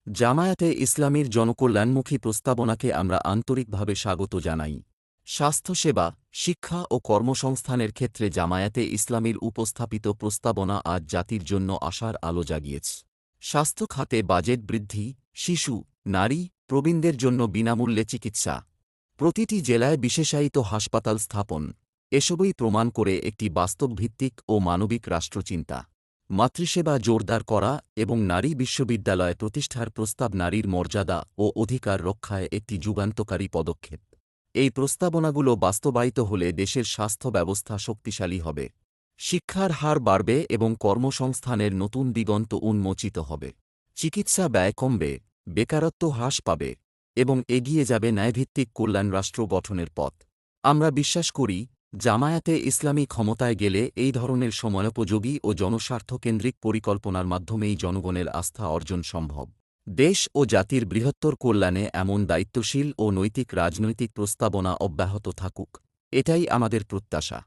জামায়াতে ইসলামীর জনকল্যাণমুখী প্রস্তাবনাকে আমরা আন্তরিকভাবে স্বাগত জানাই। স্বাস্থ্যসেবা, শিক্ষা ও কর্মসংস্থানের ক্ষেত্রে জামায়াতে ইসলামীর উপস্থাপিত প্রস্তাবনা আজ জাতির জন্য আশার আলো জাগিয়েছে। স্বাস্থ্য খাতে বাজেট বৃদ্ধি, শিশু, নারী, প্রবীণদের জন্য বিনামূল্যে চিকিৎসা, প্রতিটি জেলায় বিশেষায়িত হাসপাতাল স্থাপন, এসবই প্রমাণ করে একটি বাস্তবভিত্তিক ও মানবিক রাষ্ট্রচিন্তা। মাতৃসেবা জোরদার করা এবং নারী বিশ্ববিদ্যালয় প্রতিষ্ঠার প্রস্তাব নারীর মর্যাদা ও অধিকার রক্ষায় একটি যুগান্তকারী পদক্ষেপ। এই প্রস্তাবনাগুলো বাস্তবায়িত হলে দেশের স্বাস্থ্য ব্যবস্থা শক্তিশালী হবে, শিক্ষার হার বাড়বে এবং কর্মসংস্থানের নতুন দিগন্ত উন্মোচিত হবে। চিকিৎসা ব্যয় কমবে, বেকারত্ব হ্রাস পাবে এবং এগিয়ে যাবে ন্যায়ভিত্তিক কল্যাণ রাষ্ট্র গঠনের পথ। আমরা বিশ্বাস করি, জামায়াতে ইসলামী ক্ষমতায় গেলে এই ধরনের সময়োপযোগী ও জনস্বার্থকেন্দ্রিক পরিকল্পনার মাধ্যমেই জনগণের আস্থা অর্জন সম্ভব। দেশ ও জাতির বৃহত্তর কল্যাণে এমন দায়িত্বশীল ও নৈতিক রাজনৈতিক প্রস্তাবনা অব্যাহত থাকুক, এটাই আমাদের প্রত্যাশা।